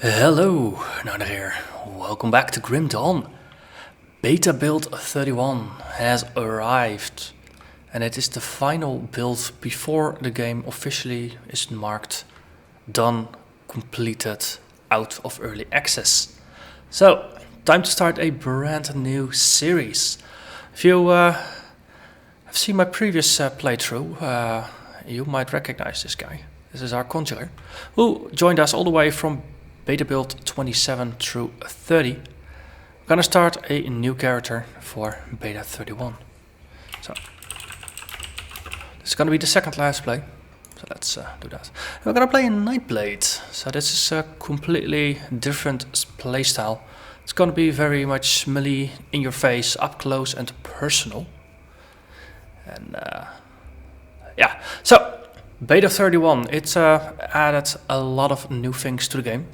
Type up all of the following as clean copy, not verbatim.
Hello, Narnach here. Welcome back to Grim Dawn. Beta build 31 has arrived, and it is the final build before the game officially is marked done, completed, out of early access. So, time to start a brand new series. If you have seen my previous playthrough, you might recognize this guy. This is our conjurer, who joined us all the way from beta build 27 through 30. We're gonna start a new character for beta 31. So this is gonna be the second last play. So let's do that. And we're gonna play a Nightblade. So this is a completely different playstyle. It's gonna be very much melee, in your face, up close and personal. And yeah, so beta 31, it's added a lot of new things to the game.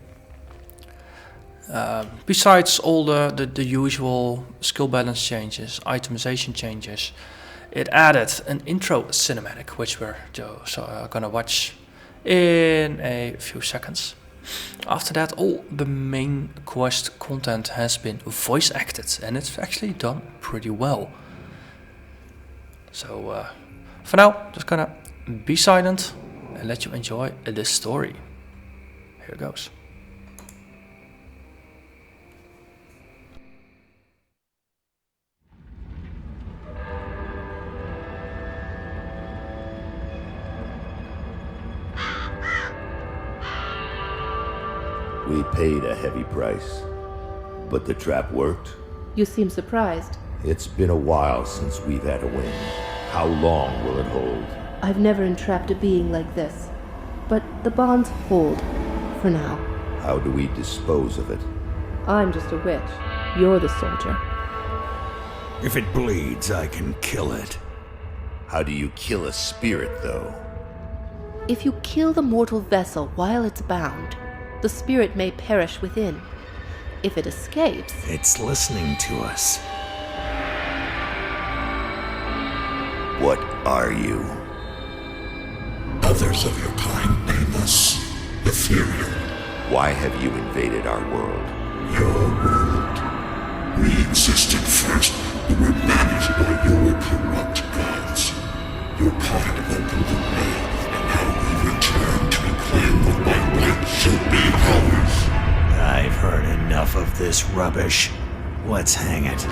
Besides all the usual skill balance changes, itemization changes, it added an intro cinematic, which we're gonna watch in a few seconds. After that, all the main quest content has been voice acted, and it's actually done pretty well. So for now, just gonna be silent and let you enjoy this story. Here it goes. We paid a heavy price, but the trap worked. You seem surprised. It's been a while since we've had a win. How long will it hold? I've never entrapped a being like this. But the bonds hold, for now. How do we dispose of it? I'm just a witch. You're the soldier. If it bleeds, I can kill it. How do you kill a spirit, though? If you kill the mortal vessel while it's bound, the spirit may perish within. If it escapes... It's listening to us. What are you? Others of your kind name us ethereal. Why have you invaded our world? Your world. We existed first, but were managed by your corrupt gods. Your part opened the way, and now we return to reclaim what by right should be ours. I've heard enough of this rubbish. Let's hang it.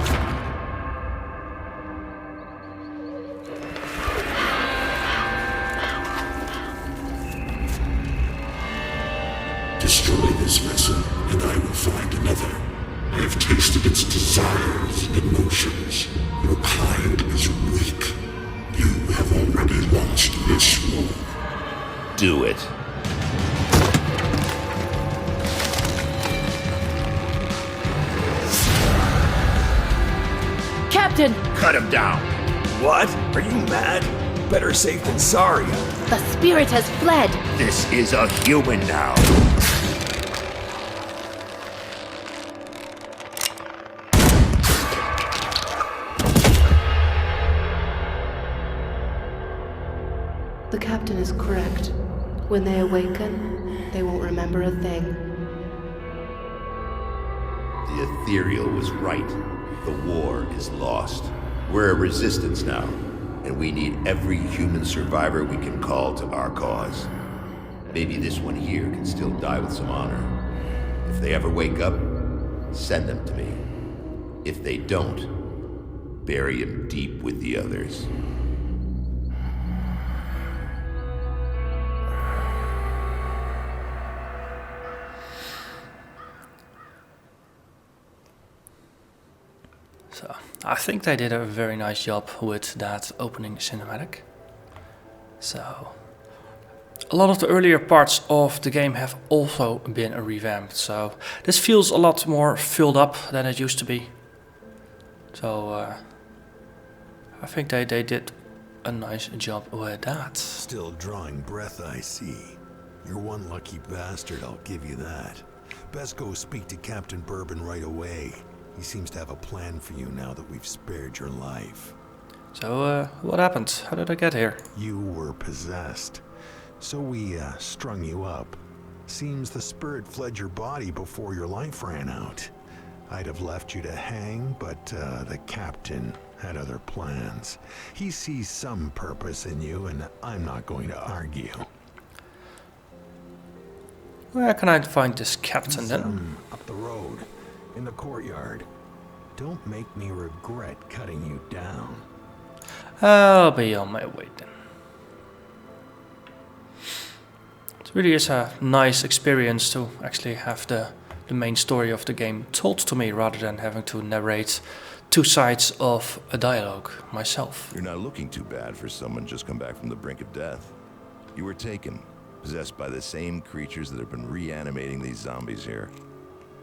Destroy this vessel, and I will find another. I have tasted its desires and emotions. Your kind is weak. You have already lost this war. Do it. Captain! Cut him down! What? Are you mad? Better safe than sorry. The spirit has fled! This is a human now. The captain is correct. When they awaken, they won't remember a thing. The ethereal was right. The war is lost. We're a resistance now, and we need every human survivor we can call to our cause. Maybe this one here can still die with some honor. If they ever wake up, send them to me. If they don't, bury him deep with the others. So I think they did a very nice job with that opening cinematic. So a lot of the earlier parts of the game have also been revamped. So this feels a lot more filled up than it used to be. So I think they did a nice job with that. Still drawing breath, I see. You're one lucky bastard, I'll give you that. Best go speak to Captain Bourbon right away. He seems to have a plan for you now that we've spared your life. So, what happened? How did I get here? You were possessed. So we strung you up. Seems the spirit fled your body before your life ran out. I'd have left you to hang, but the captain had other plans. He sees some purpose in you, and I'm not going to argue. Where can I find this captain then? Up the road, in the courtyard. Don't make me regret cutting you down. I'll be on my way then. It really is a nice experience to actually have the main story of the game told to me rather than having to narrate two sides of a dialogue myself. You're not looking too bad for someone just come back from the brink of death. You were taken, possessed by the same creatures that have been reanimating these zombies here.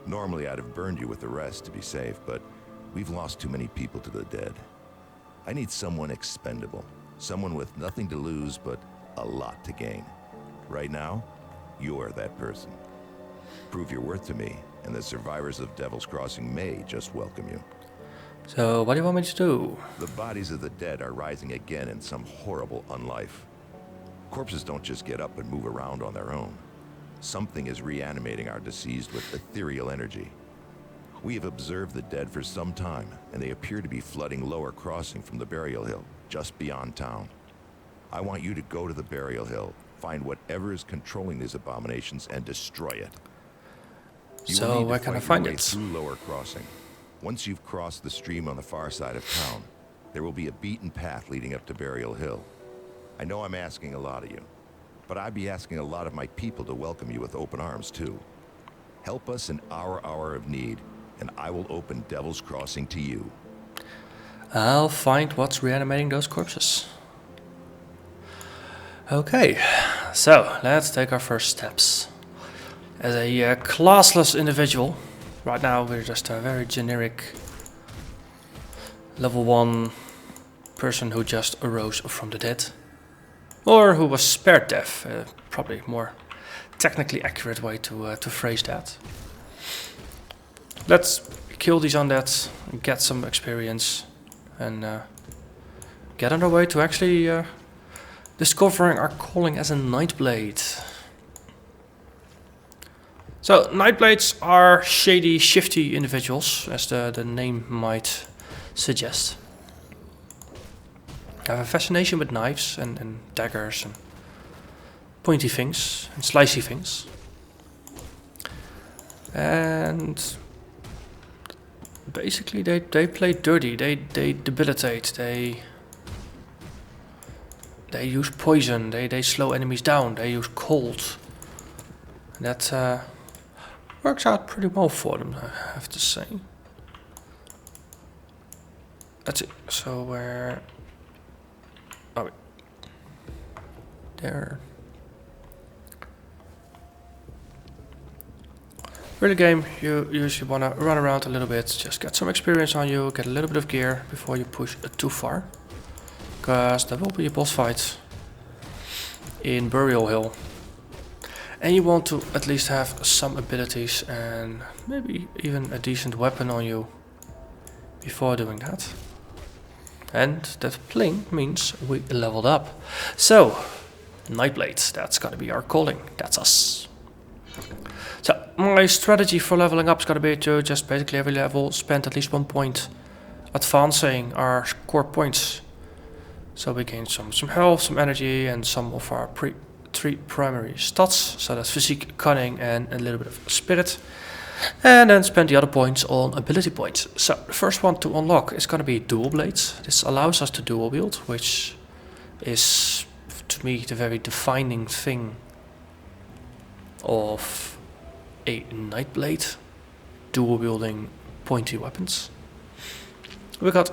Normally I'd have burned you with the rest to be safe, but we've lost too many people to the dead. I need someone expendable, someone with nothing to lose but a lot to gain. Right now, you're that person. Prove your worth to me, and the survivors of Devil's Crossing may just welcome you. So, what do you want me to do? The bodies of the dead are rising again in some horrible unlife. Corpses don't just get up and move around on their own. Something is reanimating our deceased with ethereal energy. We have observed the dead for some time, and they appear to be flooding Lower Crossing from the burial hill, just beyond town. I want you to go to the burial hill, find whatever is controlling these abominations, and destroy it. So where can I find it? Through Lower Crossing. Once you've crossed the stream on the far side of town, there will be a beaten path leading up to Burial Hill. I know I'm asking a lot of you, but I'd be asking a lot of my people to welcome you with open arms too. Help us in our hour of need, and I will open Devil's Crossing to you. I'll find what's reanimating those corpses. Okay, so let's take our first steps. As a classless individual, right now we're just a very generic level 1 person who just arose from the dead. Or who was spared death, probably more technically accurate way to phrase that. Let's kill these undead, get some experience, and get on our way to actually discovering our calling as a Nightblade. So, Nightblades are shady, shifty individuals, as the name might suggest. They have a fascination with knives and daggers and pointy things and slicey things. And basically they play dirty, they debilitate, they use poison, they slow enemies down, they use cold. That works out pretty well for them, I have to say. That's it. So where... Oh, wait. There. For the game, you usually want to run around a little bit, just get some experience on you, get a little bit of gear before you push it too far. Because there will be a boss fight in Burial Hill. And you want to at least have some abilities and maybe even a decent weapon on you before doing that. And that pling means we leveled up. So, Nightblade, that's gonna be our calling, that's us. So, my strategy for leveling up is gonna be to just basically every level spend at least 1 point advancing our core points. So we gain some health, some energy, and some of our three primary stats, so that's physique, cunning, and a little bit of spirit. And then spend the other points on ability points. So the first one to unlock is going to be dual blades. This allows us to dual wield, which is to me the very defining thing of a Nightblade, dual wielding pointy weapons. We got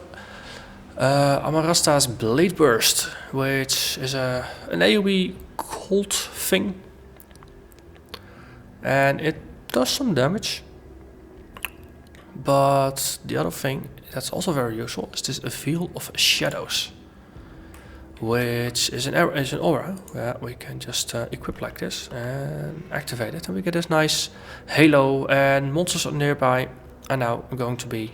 Amarasta's Blade Burst, which is an AoE cold thing, and it does some damage. But the other thing that's also very useful is this Veil of Shadows, which is an aura that we can just equip like this and activate it, and we get this nice halo, and monsters nearby are now going to be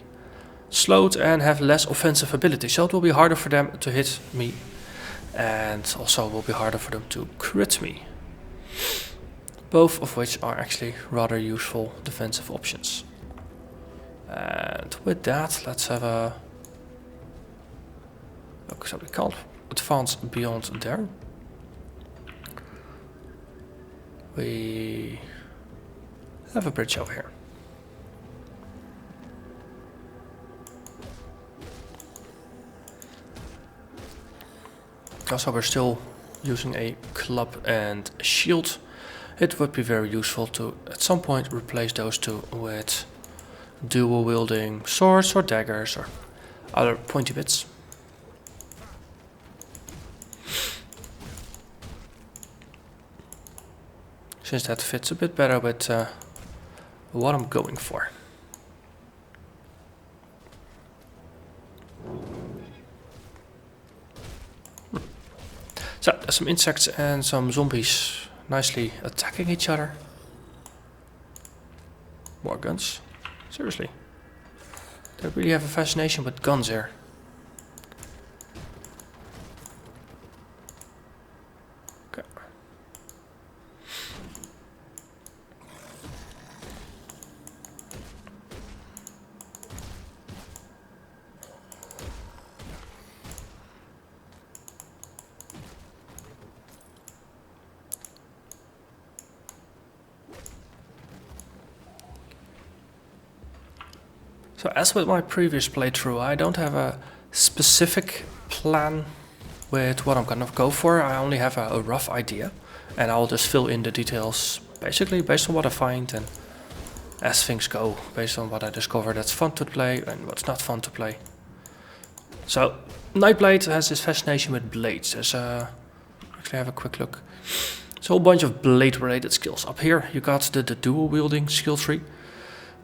slowed and have less offensive ability, so it will be harder for them to hit me, and also will be harder for them to crit me. both of which are actually rather useful defensive options. And with that, let's have a look. So we can't advance beyond there. We have a bridge over here. Also, we're still using a club and a shield. It would be very useful to at some point replace those two with dual wielding swords or daggers or other pointy bits. Since that fits a bit better with what I'm going for. So, there's some insects and some zombies nicely attacking each other. More guns. Seriously. They really have a fascination with guns here. Okay. So as with my previous playthrough, I don't have a specific plan with what I'm gonna go for. I only have a rough idea, and I'll just fill in the details basically based on what I find and as things go, based on what I discover that's fun to play and what's not fun to play. So Nightblade has this fascination with blades. There's actually have a quick look. It's a whole bunch of blade related skills. Up here you got the dual wielding skill tree,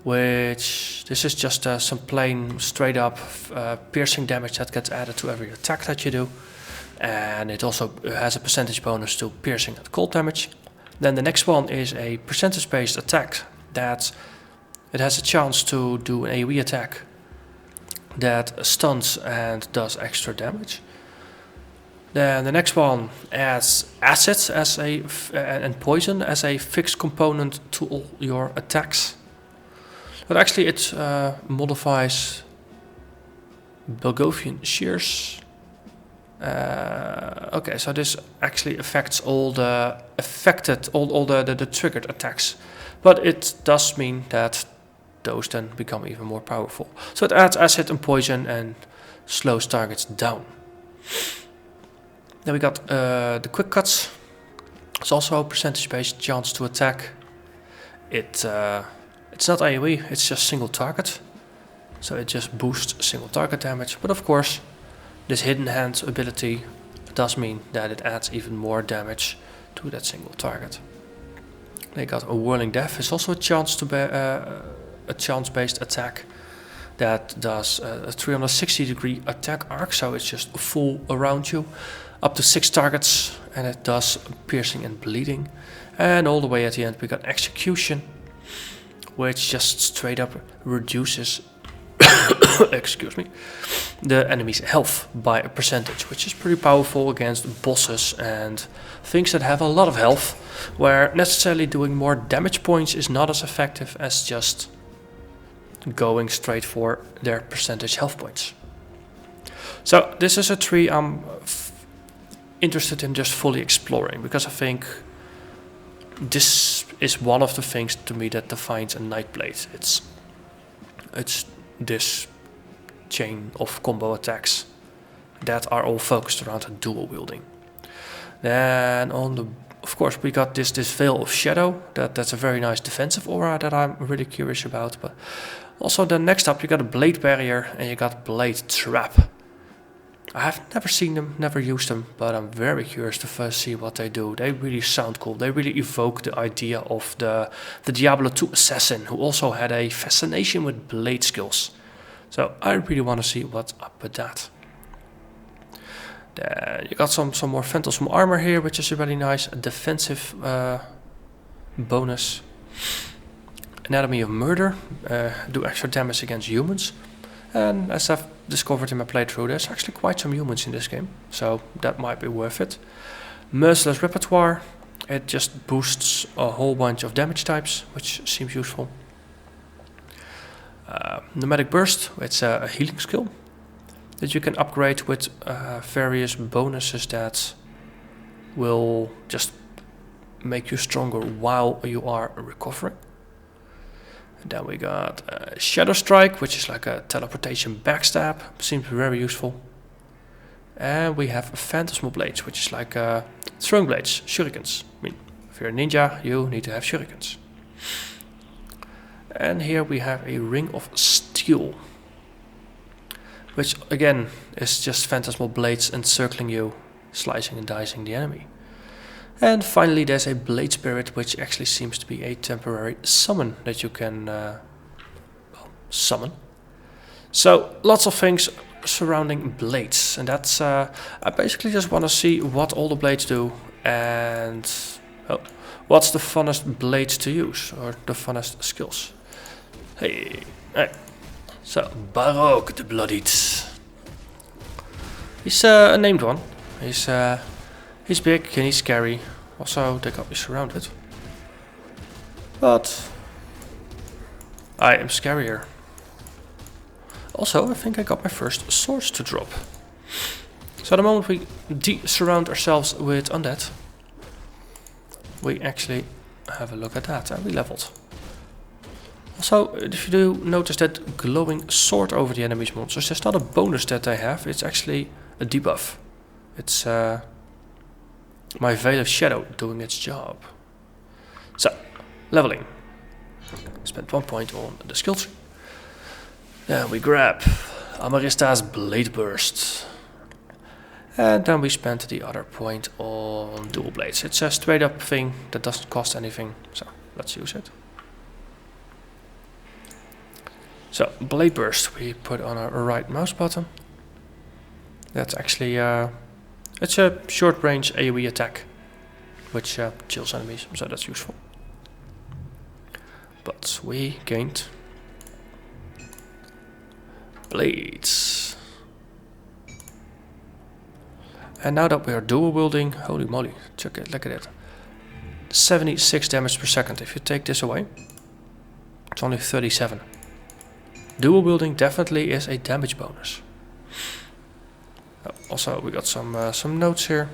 which this is just some plain straight up piercing damage that gets added to every attack that you do, and it also has a percentage bonus to piercing and cold damage. Then the next one is a percentage based attack that it has a chance to do an AoE attack that stuns and does extra damage. Then the next one adds acid as and poison as a fixed component to all your attacks. But actually it modifies Belgovian shears. Okay, so this actually affects all the the triggered attacks. But it does mean that those then become even more powerful. So it adds acid and poison and slows targets down. Then we got the quick cuts. It's also a percentage based chance to attack. It's not AoE, it's just single target. So it just boosts single target damage. But of course, this hidden hand ability does mean that it adds even more damage to that single target. They got a whirling death. It's also a chance to a chance-based attack that does a 360-degree attack arc. So it's just full around you, up to 6 targets, and it does piercing and bleeding. And all the way at the end we got execution, which just straight up reduces excuse me, the enemy's health by a percentage, which is pretty powerful against bosses and things that have a lot of health, where necessarily doing more damage points is not as effective as just going straight for their percentage health points. So this is a tree I'm interested in just fully exploring, because I think this is one of the things to me that defines a Nightblade. It's this chain of combo attacks that are all focused around a dual wielding. Then of course we got this Veil of Shadow. That's a very nice defensive aura that I'm really curious about. But also then next up you got a Blade Barrier and you got Blade Trap. I have never seen them, never used them, but I'm very curious to first see what they do. They really sound cool. They really evoke the idea of the Diablo 2 assassin, who also had a fascination with blade skills. So I really want to see what's up with that. Then you got some more Phantasm armor here, which is a really nice defensive bonus. Anatomy of Murder, do extra damage against humans. And as I've discovered in my playthrough, there's actually quite some humans in this game, so that might be worth it. Merciless Repertoire, It just boosts a whole bunch of damage types, which seems useful. Pneumatic Burst, it's a healing skill that you can upgrade with various bonuses that will just make you stronger while you are recovering. And then we got Shadow Strike, which is like a teleportation backstab, seems very useful. And we have Phantasmal Blades, which is like throwing blades, shurikens. I mean, if you're a ninja, you need to have shurikens. And here we have a Ring of Steel, which again is just phantasmal blades encircling you, slicing and dicing the enemy. And finally there's a Blade Spirit, which actually seems to be a temporary summon that you can summon. So lots of things surrounding blades, and that's I basically just want to see what all the blades do and what's the funnest blades to use, or the funnest skills. Hey. So, Baroque the Bloodied. He's a named one. He's big and he's scary. Also, they got me surrounded. But I am scarier. Also, I think I got my first swords to drop. So the moment we surround ourselves with undead, we actually have a look at that, and we leveled. Also, if you do notice that glowing sword over the enemy's monsters, that's not a bonus that they have, it's actually a debuff. It's my Veil of Shadow doing its job. So, leveling. Spent 1 point on the skill tree. Then we grab Amarista's Blade Burst. And then we spent the other point on Dual Blades. It's a straight up thing that doesn't cost anything, so let's use it. So, Blade Burst we put on our right mouse button. That's actually, it's a short range AoE attack, which chills enemies, so that's useful. But we gained blades. And now that we are dual wielding, holy moly, check it, look at it. 76 damage per second. If you take this away, it's only 37. Dual wielding definitely is a damage bonus. Also, we got some notes here.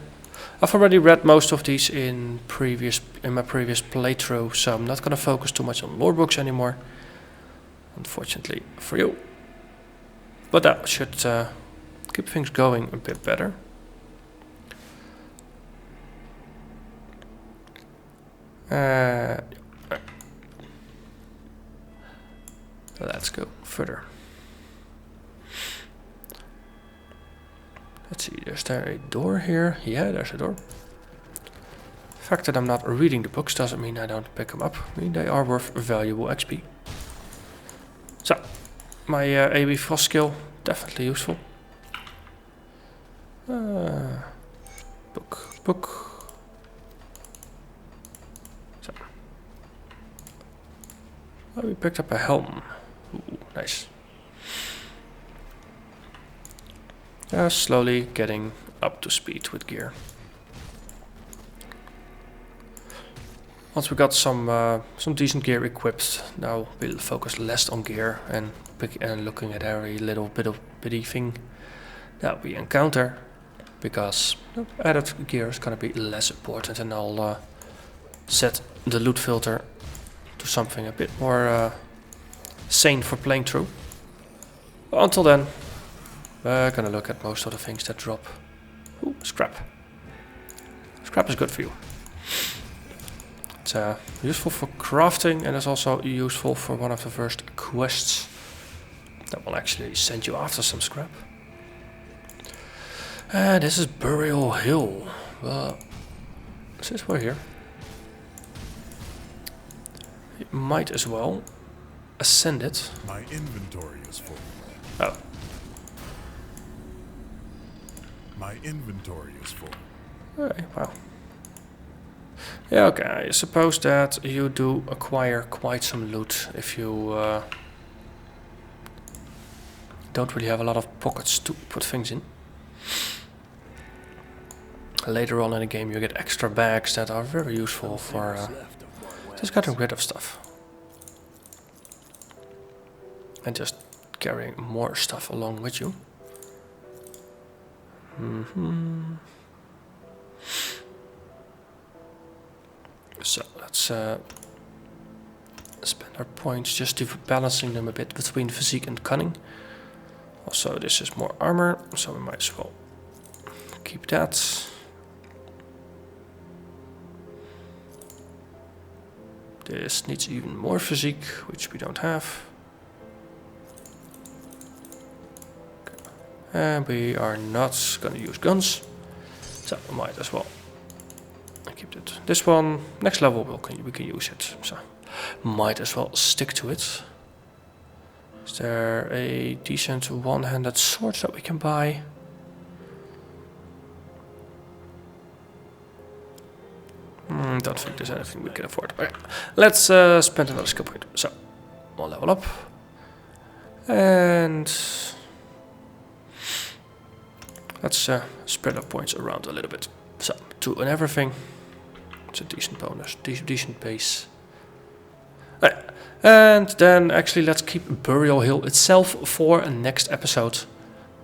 I've already read most of these in my previous playthrough, so I'm not going to focus too much on lore books anymore, unfortunately for you. But that should keep things going a bit better. Let's go further. Let's see, is there a door here? Yeah, there's a door. The fact that I'm not reading the books doesn't mean I don't pick them up. I mean, they are worth valuable XP. So, my AoE frost skill, definitely useful. Book. So. Oh, we picked up a helm. Ooh, nice. Slowly getting up to speed with gear. Once we got some decent gear equipped, now we'll focus less on gear and looking at every little bitty thing that we encounter, because added gear is gonna be less important, and I'll set the loot filter to something a bit more sane for playing through. But until then, we're gonna look at most of the things that drop. Ooh, scrap. Scrap is good for you. It's useful for crafting, and it's also useful for one of the first quests that will actually send you after some scrap. And this is Burial Hill. Well, since we're here, you might as well ascend it. My inventory is full. Oh. My inventory is full. Okay, wow. Yeah, okay, I suppose that you do acquire quite some loot if you don't really have a lot of pockets to put things in. Later on in the game you get extra bags that are very useful for just getting rid of stuff. And just carrying more stuff along with you. So let's spend our points just to balancing them a bit between physique and cunning. Also, this is more armor, so we might as well keep that. This needs even more physique, which we don't have. Okay. And we are not gonna use guns, so we might as well keep it. This one, next level we can use it, so might as well stick to it. Is there a decent one-handed sword that we can buy? Don't think there's anything we can afford. Okay, let's spend another skill point. So, one level up. And let's spread our points around a little bit. So, 2 and everything. It's a decent bonus, decent base. Right. And then actually let's keep Burial Hill itself for a next episode.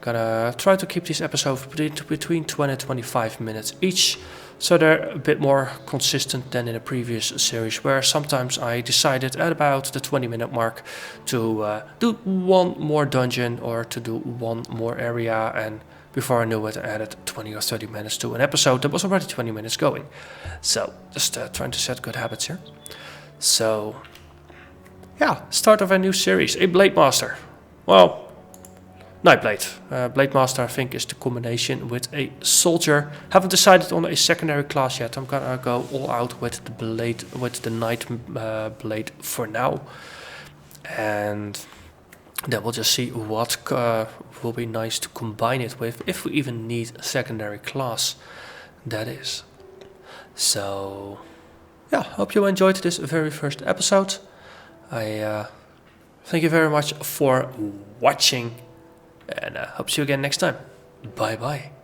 Gonna try to keep these episodes between 20 and 25 minutes each, so they're a bit more consistent than in a previous series, where sometimes I decided at about the 20-minute mark to do one more dungeon or to do one more area, and before I knew it I added 20 or 30 minutes to an episode that was already 20 minutes going. So just trying to set good habits here. So yeah, start of a new series, a Blade Master. Well, Nightblade. Blade Master, I think, is the combination with a soldier. Haven't decided on a secondary class yet. I'm gonna go all out with the blade, with the Nightblade for now, and then we'll just see what will be nice to combine it with, if we even need a secondary class. That is. So yeah, hope you enjoyed this very first episode. I thank you very much for watching. And hope to see you again next time. Bye bye.